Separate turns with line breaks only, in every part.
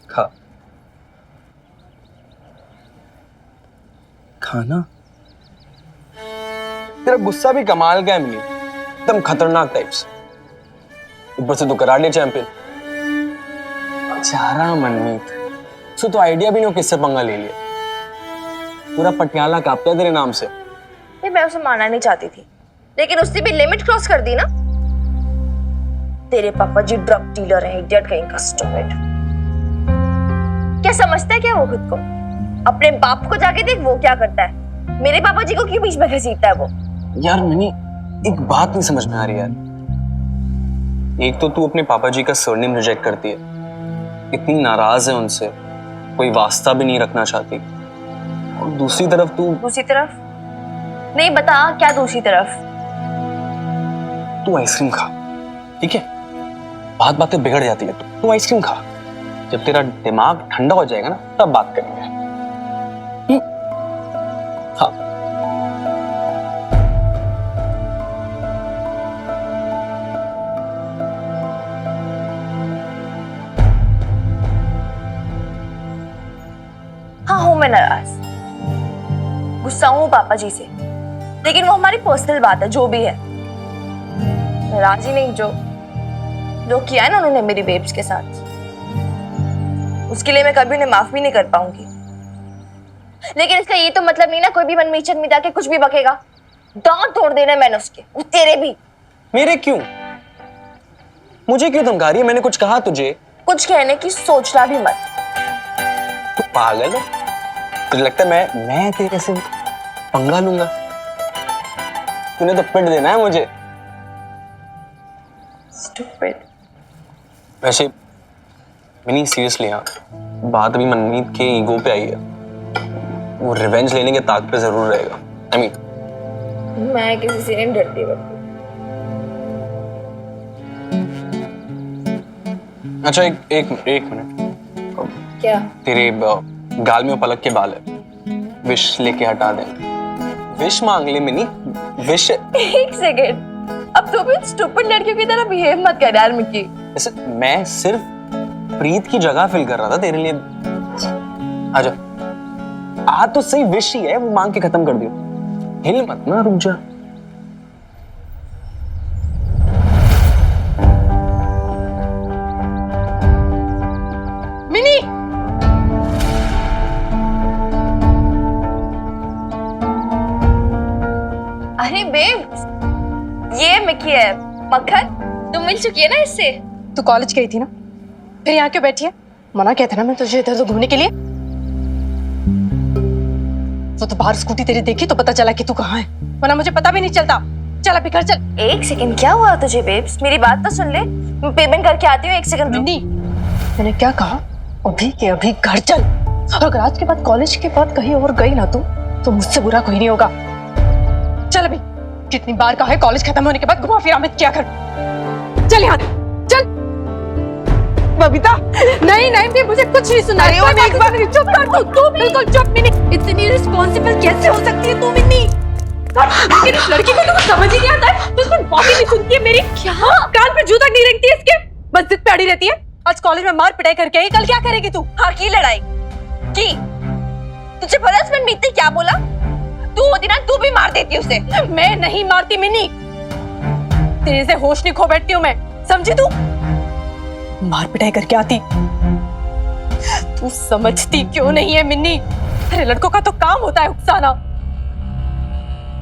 खा। खाना? तेरा गुस्सा भी कमाल का है मिनी, एकदम खतरनाक टाइप्स। ऊपर से तू कराटे चैंपियन। बेचारा मनमीत, सो तो आइडिया भी नहीं हो किससे पंगा ले लिया। पूरा पटियाला कांपता है तेरे नाम से।
मैं उसे मारना नहीं चाहती थी, लेकिन उसने भी लिमिट क्रॉस कर दी ना। तेरे पापा जी ड्रग डीलर हैं, इडियट कहीं का, स्टूपिड। क्या समझता है क्या वो खुद को? अपने बाप को जाके देख वो क्या करता है। मेरे पापा जी को क्यों बीच में घसीटता है वो?
यार मिनी, एक बात नहीं समझ में आ रही यार। एक तो तू अपने पापा जी का सरनेम रिजेक्ट करती है, इतनी नाराज है उनसे, कोई वास्ता भी नहीं रखना चाहती। और दूसरी तरफ
दूसरी तरफ नहीं, बता क्या दूसरी तरफ?
तू आइसक्रीम खा, ठीक है? बातें बिगड़ जाती है। तू आइसक्रीम खा, जब तेरा दिमाग ठंडा हो जाएगा ना तब बात करेंगे। हाँ।
हाँ हूं मैं नाराज, गुस्सा हूं पापा जी से, लेकिन वो हमारी पर्सनल बात है, जो भी है। नाराज ही नहीं, जो किया है ना उन्होंने मेरी बेब्स के साथ, उसके लिए मैं कभी उन्हें माफ भी नहीं कर पाऊंगी। लेकिन इसका ये तो मतलब नहीं ना कोई भी मनमीत में जाके कुछ भी बकेगा। दांत तोड़ देना मैंने उसके, तेरे भी।
मेरे क्यों? मुझे क्यों धमका रही है? मैंने कुछ कहा तुझे?
कुछ कहने की सोचना भी मत।
तू पागल है? तुझे लगता है मैं तेरे से पंगा लूंगा? तूने तो पिट देना है मुझे।
Stupid.
वैसे मिनी सीरियसली, हाँ, बात अभी मनमीत के ईगो पे आई है। वो रिवेंज लेने के ताक पे जरूर रहेगा। I mean,
मैं किसी से नहीं डरती बल्कि।
अच्छा एक मिनट।
क्या?
तेरे गाल में पलक के बाल है, विश लेके हटा दे। विश मांग ले मिनी, विश।
एक सेकेंड, अब तो भी स्टूपिड लड़कियों की तरह बिहेव मत कर यार मिक्की।
ऐसे मैं सिर्फ प्रीत की जगह फिल कर रहा था तेरे लिए। आजा, आ तो सही, विश ही है, वो मांग के खत्म कर दियो। हिल मत ना, रुक जा।
मिनी, अरे बेब, ये मिक्की है। मक्खन, तुम मिल चुकी है ना इससे?
तू कॉलेज गई थी ना, फिर यहाँ क्यों बैठी है? मना किया था ना मैं तुझे इधर उधर घूमने के लिए। वो तो बाहर स्कूटी तेरी देखी तो पता चला कि तू कहाँ है, वरना मुझे पता भी नहीं चलता। चल अभी घर चल।
एक सेकंड, क्या हुआ तुझे बेब्स? मेरी बात तो सुन ले, मैं पेमेंट करके आती हूँ। एक सेकंड रुक।
मिनी, मैंने क्या कहा? अभी के अभी घर चल। और अगर आज के बाद कॉलेज के बाद कहीं और गई ना तो मुझसे बुरा कोई नहीं होगा। चल अभी, कितनी बार कहा है कॉलेज खत्म होने के बाद घुमा फिरा मत किया कर। चल यहाँ चल। बबीता, नहीं नहीं, मुझे कुछ नहीं सुना। अरे एक बार चुप कर तू बिल्कुल चुप। मिनी, इतनी रिस्पॉन्सिबल कैसे हो सकती है तू? मिनी, लेकिन इस लड़की को तो समझ ही नहीं आता है, तो उसकी बात ही नहीं सुनती है मेरी। क्या कान पे जू तक नहीं रखती है इसके, बस जिद पे अड़ी रहती है। आज कॉलेज में मार पिटाई करके आई, कल क्या करेगी तू?
हाँ की लड़ाई की? तुझे पता है मनमीत ने क्या बोला? तू होती ना तू भी मार देती उसे।
मैं नहीं मारती मिनी, तेरे से होश नहीं खो बैठती हूँ मैं, समझी तू? मार पिटाई करके आती। तू समझती क्यों नहीं है मिन्नी? अरे लड़कों का तो काम होता है उकसाना।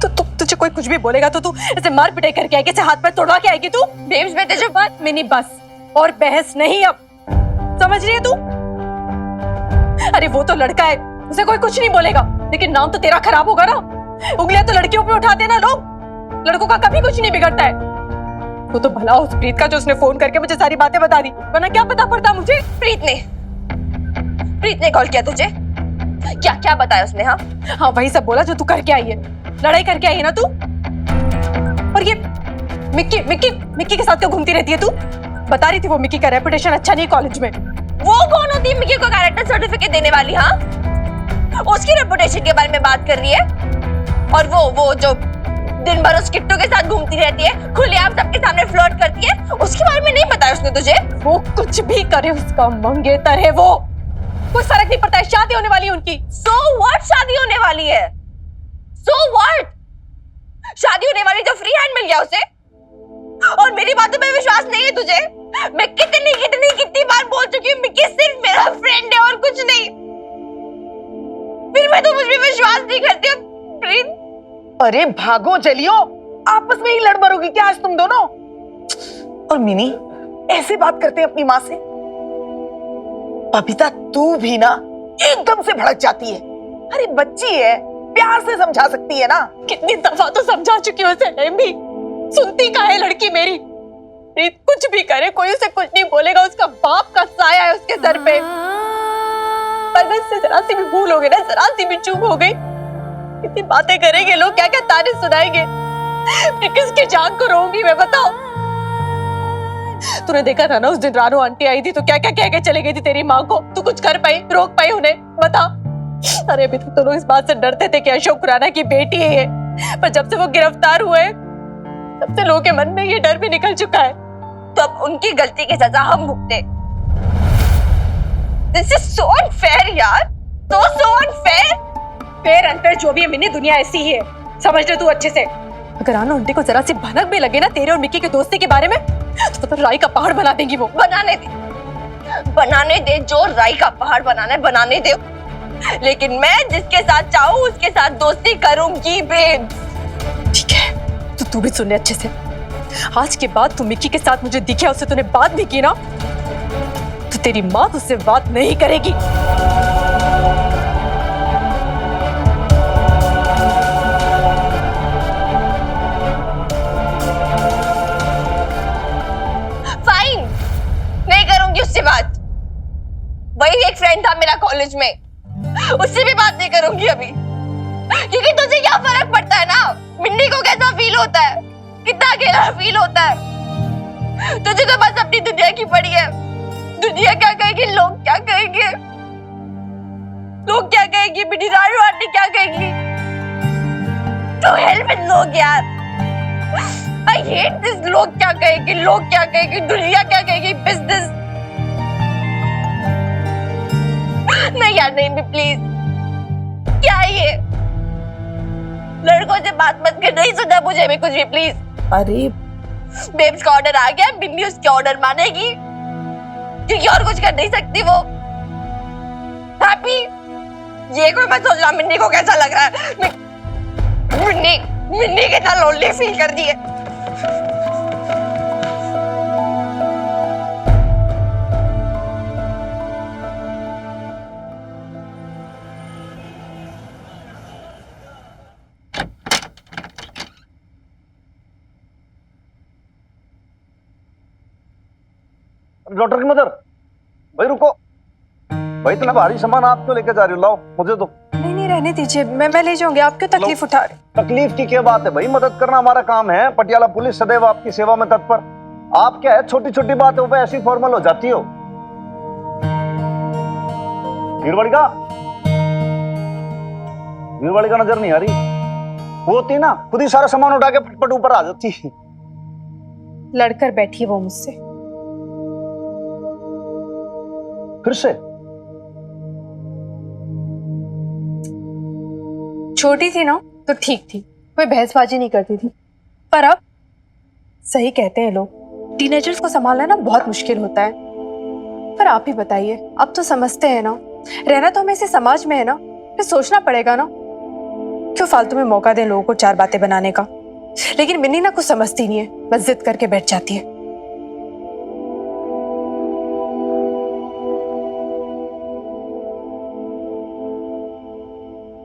तो तुझे कोई कुछ भी बोलेगा तो तू ऐसे मार पिटाई करके आएगी, ऐसे हाथ पैर तोड़वा के आएगी तू?
बेब्स में तुझे
बात मिनी, बस और बहस नहीं अब, समझ रही है तू? अरे वो तो लड़का है, उसे कोई कुछ नहीं बोलेगा, लेकिन नाम तो तेरा खराब होगा ना। उंगलियां तो लड़कियों पे उठाते हैं ना लोग, लड़कों का कभी कुछ नहीं बिगड़ता है। वो तो भला उस प्रीत का जो उसने फोन करके मुझे सारी बातें बता दी, वरना क्या पता पड़ता मुझे।
प्रीत ने कॉल किया तुझे? क्या क्या बताया उसने? हाँ
वही सब बोला जो तू करके आई है, लड़ाई करके आई है ना तू। और ये मिक्की मिक्की मिक्की के साथ क्यों घूमती रहती है तू? बता रही थी वो मिक्की का रेपुटेशन अच्छा नहीं कॉलेज में।
वो कौन होती है मिक्की को कैरेक्टर सर्टिफिकेट देने वाली? हाँ, उसकी रेपुटेशन के बारे में बात कर रही है। और वो जो दिन भर उस किट्टू के साथ घूमती रहती है, खुलेआम सबके सामने फ्लर्ट करती है, उसके बारे में नहीं बताया उसने तुझे?
वो कुछ भी करे, उसका मंगेतर है वो। कोई फर्क नहीं पड़ता है, शादी होने वाली है उनकी।
So what? शादी होने वाली है। So what? शादी होने वाली, जो फ्री हैंड मिल गया उसे। और मेरी बातों में विश्वास नहीं है तुझे? मैं कितनी बार बोल चुकी हूँ मिक्की सिर्फ मेरा फ्रेंड है और कुछ नहीं। फिर मैं तो मुझ पे विश्वास नहीं करती हूँ प्रीत।
अरे भागो जलियो, आपस में ही लड़ मरोगी क्या आज तुम दोनों? और मिनी ऐसे बात करते हैं अपनी माँ से? बबीता तू भी ना एकदम से भड़क जाती है। अरे बच्ची है, प्यार से समझा सकती है ना।
कितनी दफा तो समझा चुकी हूँ उसे, एमी। सुनती का है लड़की मेरी। प्रीत कुछ भी करे, कोई उसे कुछ नहीं बोलेगा, उसका बाप का साया है उसके सर पे। पर बस से जरा सी भी भूल हो गई ना, जरा सी भी चूक हो गई, कितनी बातें करेंगे लोग, क्या क्या ताने सुनाएंगे। मैं किसकी जान को रोऊंगी मैं, बताओ। तूने देखा था ना उस दिन रानू आंटी आई थी तो क्या क्या कह के चले गई थी तेरी माँ को। तू कुछ कर पाई, रोक पाई उन्हें, बता। अरे अभी तक तो लोग इस बात से डरते थे कि अशोक खुराना की बेटी है ये, पर जब से वो गिरफ्तार हुए तब से लोगों के मन में ये डर भी निकल चुका है।
तो अब उनकी गलती की सजा हम भुगते। This is so unfair यार, so unfair।
फेयर अनफेयर जो भी है मिनी, दुनिया ऐसी ही है, समझ ले तू अच्छे से। अगर रानू आंटी को जरा सी भनक भी लगे ना तेरे और मिक्की की दोस्ती के बारे में तो राई का पहाड़ बना देंगी वो।
बनाने दे जो राई का पहाड़ बनाना है, बनाने दे। लेकिन मैं जिसके साथ चाहूँ उसके साथ दोस्ती करूंगी बेब।
ठीक है, तो तू भी सुन ले अच्छे से। आज के बाद तू मिक्की के साथ मुझे दिखे, उससे तूने बात भी की ना, तो तेरी माँ तुझसे बात नहीं करेगी।
फाइन, नहीं करूंगी उससे बात। वही एक फ्रेंड था मेरा कॉलेज में, उससे भी बात नहीं करूंगी अभी। क्योंकि तुझे क्या फर्क पड़ता है ना मिन्नी को कैसा फील होता है, कितना अकेला फील होता है। तुझे तो बस अपनी दुनिया की पड़ी है। दुनिया क्या कहेगी, लोग क्या कहेंगे, लोग क्या कहेंगी, मेरी रानू आंटी क्या कहेगी। तो हेल्प विद लोग यार, आई हेट दिस। लोग क्या कहेंगे, लोग क्या कहेंगे, दुनिया क्या कहेगी, बिजनेस। नहीं यार, नहीं प्लीज। क्या है ये, लड़कों से बात मत कर, नहीं सुना मुझे भी कुछ भी प्लीज।
अरे
बेब्स का ऑर्डर आ गया, मिन्नी उसके ऑर्डर मानेगी क्योंकि और कुछ कर नहीं सकती वो। हैप्पी, ये कोई मैं सोच रहा मिन्नी को कैसा लग रहा है। मिन्नी कितना लोनली फील कर दी है।
डॉक्टर की मदर, भाई रुको भाई, इतना भारी सामान आप क्यों लेके जा रही हो? लाओ मुझे तो।
नहीं रहने दीजिए, मैं ले जाऊंगी। आप क्यों तकलीफ उठा रहे?
तकलीफ की क्या बात है भाई, मदद करना हमारा काम है। पटियाला पुलिस सदैव आपकी सेवा में तत्पर। आप क्या है, छोटी छोटी बातों पे ऐसी फॉर्मल हो जाती हो। वीरवाड़ी का नजर नहीं आ रही। वो होती ना, खुद ही सारा सामान उठा के फटफट ऊपर आ जाती।
लड़कर बैठी वो मुझसे।
फिर से?
छोटी थी ना तो ठीक थी, कोई बहसबाजी नहीं करती थी, पर अब सही कहते हैं लोग, टीनेजर्स को संभालना ना बहुत मुश्किल होता है। पर आप ही बताइए, अब तो समझते हैं ना, रहना तो हमें इसी समाज में है ना, फिर सोचना पड़ेगा ना, क्यों फालतू में मौका दें लोगों को चार बातें बनाने का। लेकिन मिन्नी ना कुछ समझती नहीं है, बस जिद करके बैठ जाती है।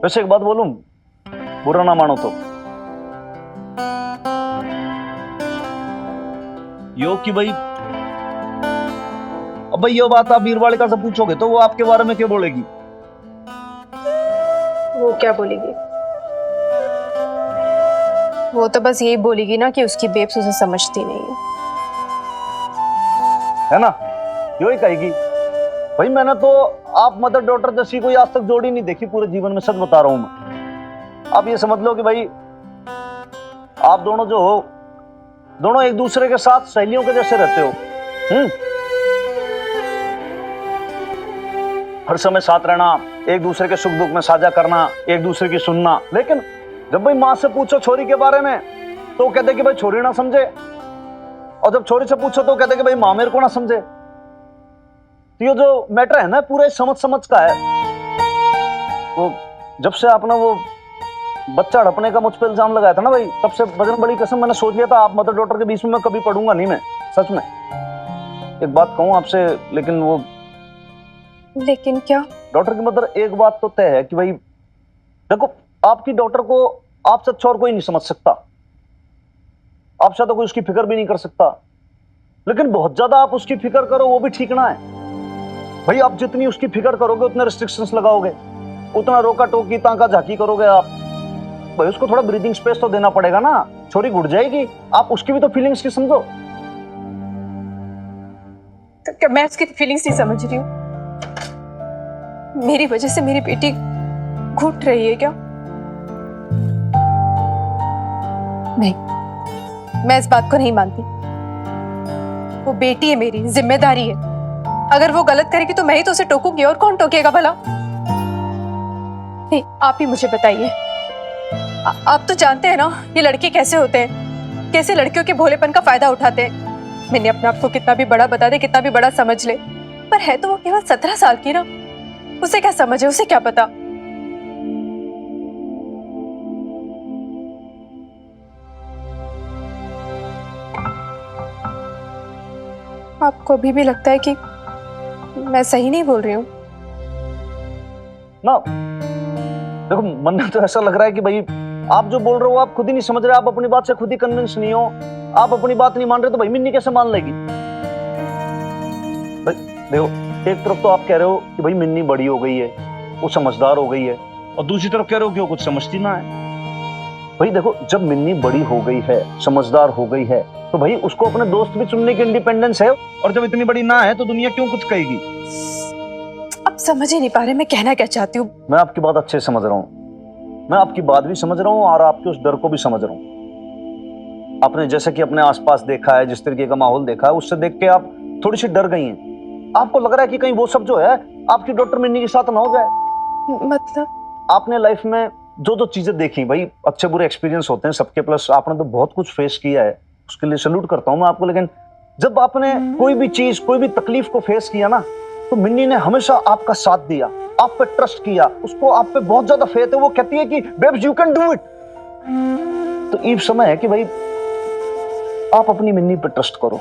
वैसे एक बात बोलूं, बुरा ना मानो तो, यो कि भाई, अब भाई ये बात आप वीरवाड़िका से पूछोगे तो वो आपके बारे में क्या बोलेगी?
वो क्या बोलेगी? वो तो बस यही बोलेगी ना कि उसकी बेब्स उसे समझती नहीं
है ना, यो ही कहेगी। भाई मैंने तो आप मदर डॉटर जैसी कोई आज तक जोड़ी नहीं देखी पूरे जीवन में, सच बता रहा हूं मैं। आप ये समझ लो कि भाई आप दोनों जो हो, दोनों एक दूसरे के साथ सहेलियों के जैसे रहते हो। हर समय साथ रहना, एक दूसरे के सुख दुख में साझा करना, एक दूसरे की सुनना। लेकिन जब भाई माँ से पूछो छोरी के बारे में तो कहते कि भाई छोरी ना समझे, और जब छोरी से पूछो तो कहते कि भाई माँ मेरे को ना समझे। तो ये जो मैटर है ना पूरा समझ समझ का है। वो जब से आपने वो बच्चा हड़पने का मुझ पर इल्जाम लगाया था ना भाई, तब से बजरंग बली कसम मैंने सोच लिया था आप मदर डॉटर के बीच में मैं कभी पढ़ूंगा नहीं। मैं सच में एक बात कहूं आपसे, लेकिन वो
लेकिन क्या?
डॉटर की मदर एक बात तो तय है कि भाई देखो, आपकी डॉटर को आपसे अच्छा और कोई नहीं समझ सकता, आपसे तो कोई उसकी फिक्र भी नहीं कर सकता। लेकिन बहुत ज्यादा आप उसकी फिक्र करो वो भी ठीक ना है भाई। आप जितनी उसकी फिक्र करोगे उतने रिस्ट्रिक्शंस लगाओगे, उतना रोका टोकी ताका झाकी करोगे आप भाई। उसको थोड़ा ब्रीदिंग स्पेस तो देना पड़ेगा ना, छोरी घुट जाएगी। आप उसकी भी तो फीलिंग्स की समझो।
तो क्या मैं उसकी फीलिंग्स नहीं समझ रही हूँ? मेरी वजह से मेरी बेटी घुट रही है क्या? नहीं, मैं इस बात को नहीं मानती। वो बेटी है मेरी, जिम्मेदारी है। अगर वो गलत करेगी तो मैं ही तो उसे टोकूंगी, और कौन टोकेगा भला? नहीं, आप ही मुझे बताइए। आप तो जानते हैं ना ये लड़के कैसे होते हैं, कैसे लड़कियों के भोलेपन का फायदा उठाते हैं। मैंने अपने आप को कितना भी बड़ा बता दे, कितना भी बड़ा समझ ले, पर है तो वो केवल 17 साल की ना। उसे क्या समझ है, उसे क्या पता। आपको अभी भी लगता है कि मैं सही नहीं बोल रही हूँ
ना? देखो मन में तो ऐसा लग रहा है कि भाई आप जो बोल रहे हो आप खुद ही नहीं समझ रहे, आप अपनी बात से खुद ही कन्विंस नहीं हो। आप अपनी बात नहीं मान रहे तो भाई मिन्नी कैसे मान लेगी? भाई देखो, एक तरफ तो आप कह रहे हो कि भाई मिन्नी बड़ी हो गई है, वो समझदार हो गई है, और दूसरी तरफ कह रहे हो कि वो कुछ समझती ना है। भाई देखो, जब मिन्नी बड़ी हो गई है, समझदार हो गई है, तो भाई उसको अपने दोस्त भी चुनने की इंडिपेंडेंस है। और जब इतनी बड़ी ना है तो दुनिया क्यों कुछ कहेगी?
अब समझ ही नहीं पा रहे मैं कहना क्या चाहती हूँ।
मैं आपकी बात अच्छे से समझ रहा हूँ, मैं आपकी बात भी समझ रहा हूँ और आपके उस डर को भी समझ रहा हूँ। आपने जैसे कि अपने आसपास देखा है, जिस तरीके का माहौल देखा है, उससे देख के आप थोड़ी सी डर गई हैं। आपको लग रहा है कि कहीं वो सब जो है आपकी डॉक्टर मिन्नी के साथ ना हो जाए।
मतलब
आपने लाइफ में जो जो चीजें देखी, भाई अच्छे बुरे एक्सपीरियंस होते हैं सबके, प्लस आपने तो बहुत कुछ फेस किया है, उसके लिए सैल्यूट करता हूँ मैं आपको। लेकिन जब आपने कोई भी चीज, कोई भी तकलीफ को फेस किया ना, तो मिन्नी ने हमेशा आपका साथ दिया, आप पे ट्रस्ट किया, उसको आप पे बहुत ज्यादा फेथ है। वो कहती है कि babes you can do it. तो ये समय है कि भाई आप अपनी मिन्नी पे ट्रस्ट करो,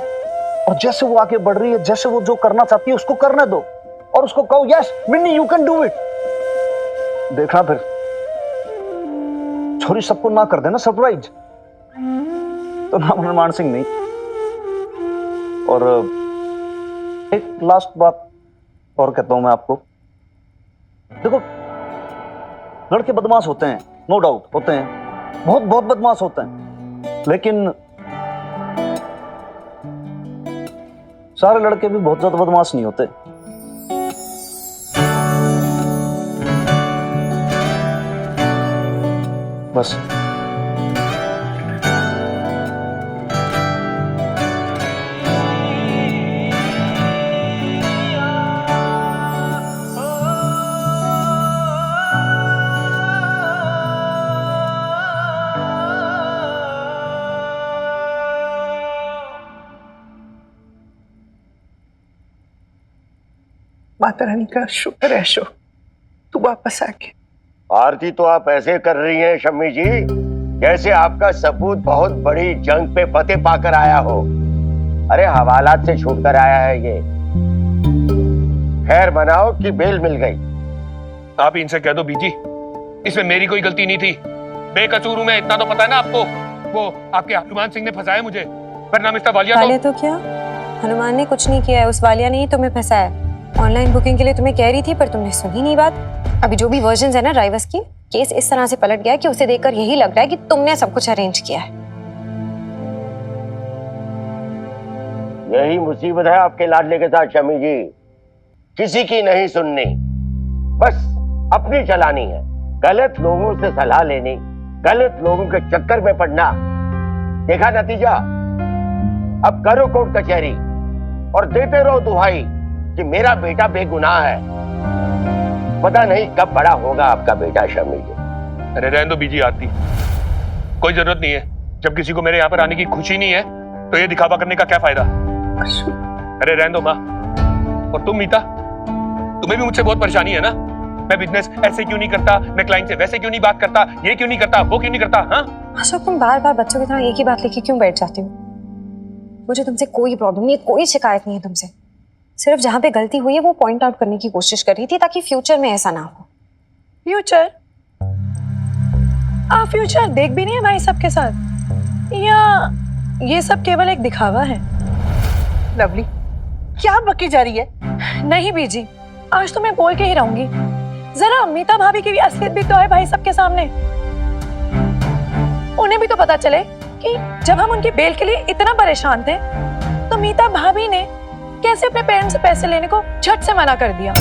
और जैसे वो आगे बढ़ रही है, जैसे वो जो करना चाहती है उसको करने दो, और उसको कहो yes Minni you can do it. देखना फिर छोरी सबको ना कर देना सरप्राइज। तो नाम हनुमान सिंह नहीं। और एक लास्ट बात और कहता हूं मैं आपको, देखो लड़के बदमाश होते हैं, नो डाउट होते हैं, बहुत बहुत बदमाश होते हैं, लेकिन सारे लड़के भी बहुत ज्यादा बदमाश नहीं होते। बस
माता रानी का शुक्र है अशोक, तू वापस आ गया।
आरती तो आप ऐसे कर रही हैं शम्मी जी जैसे आपका सबूत बहुत बड़ी जंग पे फतेह पाकर आया हो। अरे हवालात से छूट कर आया है ये। खैर बनाओ कि बेल मिल गई।
आप इनसे कह दो बीजी, इसमें मेरी कोई गलती नहीं थी, बेकसूर हूं मैं, इतना तो पता है ना आपको। वो आपके हनुमान सिंह ने फंसाया मुझे, वरना मिस्टर वालिया
तो क्या हनुमान ने कुछ नहीं किया है, उस वालिया ने ही तुम्हें फंसाया। ऑनलाइन बुकिंग के लिए तुम्हें कह रही थी पर तुमने सुनी नहीं बात। अभी जो भी वर्जन है ना ड्राइवर्स की, केस इस तरह से पलट गया कि उसे देखकर यही लग रहा है कि तुमने सब कुछ अरेंज किया है।
यही मुसीबत है आपके लाडले के साथ शम्मी जी, किसी की नहीं सुननी, बस अपनी चलानी है। गलत लोगों से सलाह लेनी, गलत लोगों के चक्कर में पड़ना, देखा नतीजा। अब करो कोर्ट कचहरी और देते रहो दुहाई कि मेरा बेटा बेगुनाह है। पता नहीं कब बड़ा होगा आपका बेटा शमी जी।
अरे रहने दो बीजी आरती, कोई जरूरत नहीं है। जब किसी को मेरे यहाँ पर आने की खुशी नहीं है तो ये दिखावा करने का क्या फायदा। अरे रहने दो माँ। और तुम मीता, तुम्हें भी मुझसे बहुत परेशानी है ना? मैं बिजनेस ऐसे क्यों नहीं करता, मैं क्लाइंट से वैसे क्यों नहीं बात करता, ये क्यों नहीं करता, वो क्यों नहीं करता? हाँ
अशोक, तुम बार बार बच्चों की तरह एक ही बात लेके क्यों बैठ जाती हो? मुझे तुमसे कोई प्रॉब्लम नहीं है, कोई शिकायत नहीं है तुमसे। सिर्फ जहाँ पे गलती हुई है वो पॉइंट आउट करने की कोशिश कर रही थी ताकि फ्यूचर में ऐसा ना हो।
फ्यूचर? आप फ्यूचर देख भी नहीं है भाई सबके साथ, या ये सब केवल एक दिखावा है?
लवली, क्या बकी जा रही है?
नहीं बीजी, आज तो मैं बोल के ही रहूंगी। जरा मीता भाभी की भी असलियत भी तो है भाई सबके सामने। उन्हें भी तो पता चले कि जब हम उनकी बेल के लिए इतना परेशान थे तो मीता भाभी ने कैसे अपने पेरेंट्स से पैसे लेने को झट से मना कर दिया।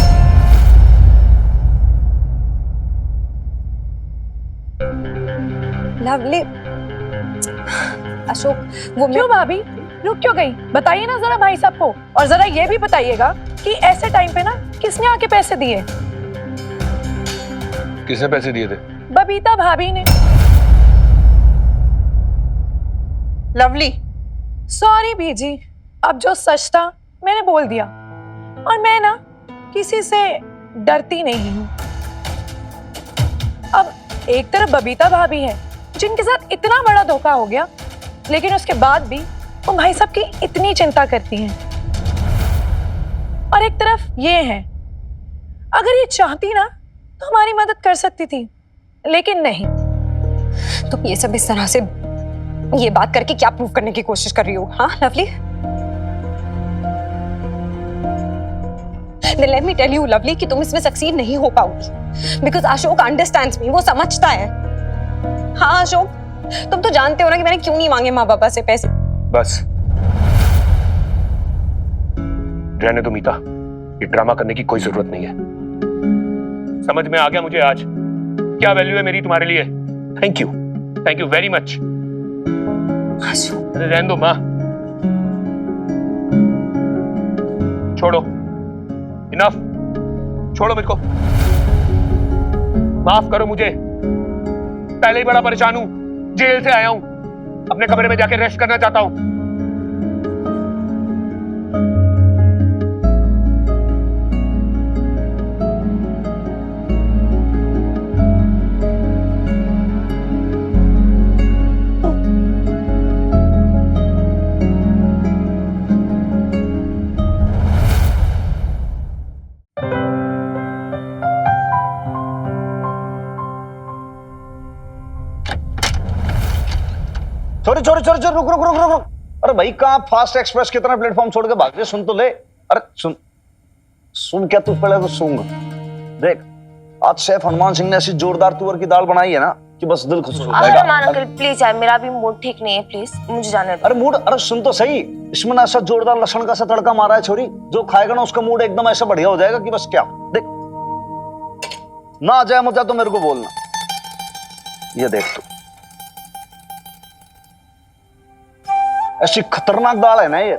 लवली, अशोक वो
क्यों भाभी रुक क्यों गई? बताइए ना जरा भाई सबको, और जरा ये भी बताइएगा कि ऐसे टाइम पे ना किसने आके पैसे दिए?
किसने पैसे दिए थे?
बबीता भाभी ने।
लवली,
सॉरी बीजी, अब जो सच था मैंने बोल दिया, और मैं ना किसी से डरती नहीं हूँ। अब एक तरफ बबीता भाभी है जिनके साथ इतना बड़ा धोखा हो गया, लेकिन उसके बाद भी वो भाई साहब की इतनी चिंता करती हैं, और एक तरफ ये है, अगर ये चाहती ना तो हमारी मदद कर सकती थी, लेकिन नहीं।
तुम ये सब इस तरह से ये बात करके क्या प्रूव करने की कोशिश कर रही हो? हाँ lovely, Then let me tell you, lovely, कि तुम इसमें सक्सीड नहीं हो पाओगी, बिकॉज अशोक अंडरस्टैंड्स मी, वो समझता है। हाँ अशोक, तुम तो जानते हो ना कि मैंने क्यों नहीं मांगे माँ पापा से पैसे।
बस रहने दो मीता, ये ड्रामा करने की कोई जरूरत नहीं है। समझ में आ गया मुझे आज क्या वैल्यू है मेरी तुम्हारे लिए। Thank you very much.
Ashok,
अरे रहने दो माँ, छोड़ो, इनफ, छोड़ो मेरे को, माफ करो मुझे। पहले ही बड़ा परेशान हूं, जेल से आया हूं, अपने कमरे में जाके रेस्ट करना चाहता हूं।
छोरी रुक। अरे भाई, कहाँ फास्ट एक्सप्रेस कितना प्लेटफॉर्म छोड़ के भाग रहे? सुन तो ले। अरे सुन क्या तू? पहले तो सुन देख, आज शेफ हनुमान सिंह ने ऐसी जोरदार तुअर की दाल बनाई है ना कि बस दिल खुश हो जाएगा।
हनुमान अंकल प्लीज यार, मेरा भी मूड ठीक नहीं है, प्लीज मुझे जाने दो।
अरे मूड, अरे सुन तो सही, इसमें ना ऐसा जोरदार लहसुन का सा तड़का मारा है छोरी, जो खाएगा ना उसका मूड एकदम ऐसा बढ़िया हो जाएगा कि बस क्या। देख, ना आ जाए मुझे तो मेरे को बोलना। ये देख तू, ऐसी खतरनाक दाल है ना ये,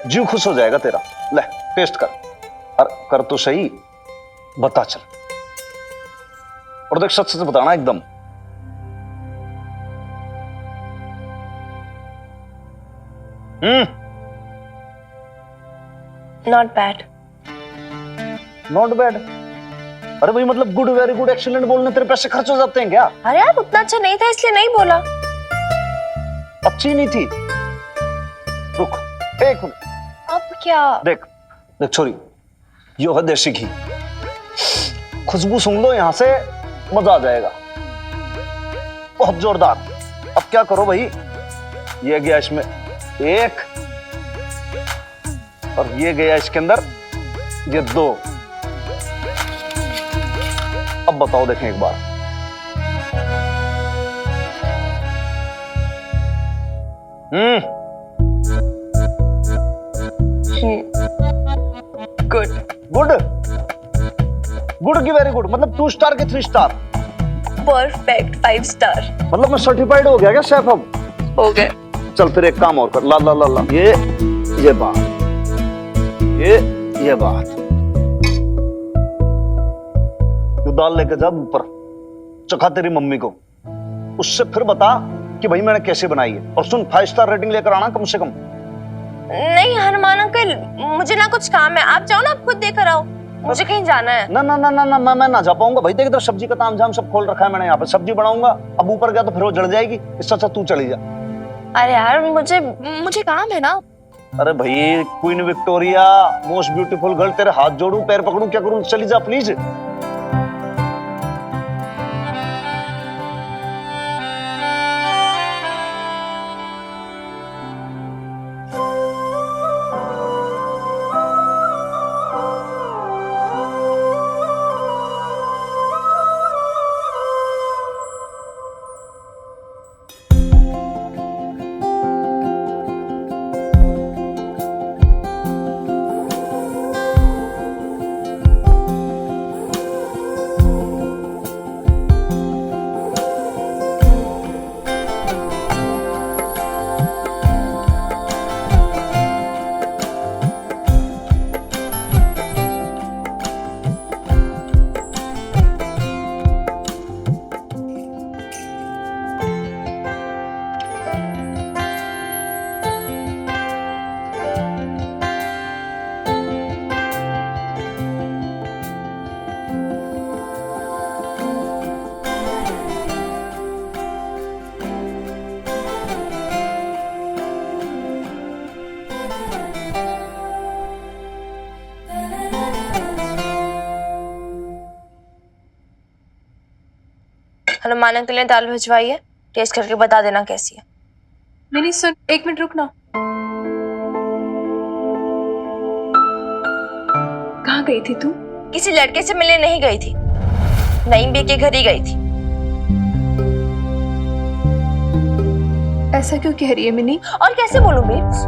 जीव खुश हो जाएगा तेरा। ले टेस्ट कर, अरे कर तो सही, बता चल। और देख, सच सच बताना एकदम।
Not bad.
Not bad? अरे भाई, मतलब गुड, वेरी गुड, एक्सीलेंट बोलने तेरे पैसे खर्च हो जाते हैं क्या?
अरे यार उतना अच्छा नहीं था इसलिए नहीं बोला।
अच्छी नहीं थी? रुक एक मिनट।
अब क्या?
देख देख छोरी, यो है देसी घी, खुशबू सूंघ लो यहां से, मजा आ जाएगा, बहुत जोरदार। अब क्या करो भाई, ये गया इसमें एक, और ये गया इसके अंदर ये दो। अब बताओ, देखें एक बार।
गुड
गुड गुड की वेरी गुड, मतलब 2 स्टार के 3 स्टार?
Perfect 5 star.
मतलब मैं सर्टिफाइड हो गया क्या शेफ अब?
हो गए।
चल फिर एक काम और कर, ला ला ला ला, ये बात, ये बात। दाल लेके जा ऊपर, चखा तेरी मम्मी को, उससे फिर बता कि भाई मैंने कैसे बनाई है। और सुन, 5 स्टार रेटिंग लेकर आना कम से कम।
नहीं हनुमान अंकल, मुझे ना कुछ काम है, आप जाओ ना, आप खुद देकर आओ, मुझे कहीं जाना है।
ना ना ना ना ना मैं ना जा पाऊंगा भाई। देख इधर सब्जी का तामझाम सब खोल रखा है मैंने, यहाँ पे सब्जी बनाऊंगा, अब ऊपर गया तो फिर वो जल जाएगी, इससे अच्छा तू चली जा।
अरे यार मुझे काम है ना।
अरे भाई, queen Victoria, most beautiful girl, तेरे हाथ जोड़ू, पैर पकड़ू, क्या करूं, चली जा प्लीज।
हनुमान अंकल ने दाल भिजवाई है, टेस्ट करके बता देना कैसी है।
मिनी सुन, 1 मिनट रुक ना। कहाँ गई थी तू?
किसी लड़के से मिलने नहीं गई थी, नईम बे के घर ही गई थी।
ऐसा क्यों कह रही है मिनी?
और कैसे बोलूं बेब्स,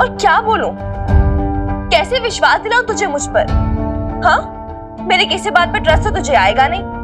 और क्या बोलूं, कैसे विश्वास दिलाऊं तुझे मुझ पर? हाँ, मेरे किसी बात पर ट्रस्ट तो तुझे आएगा नहीं।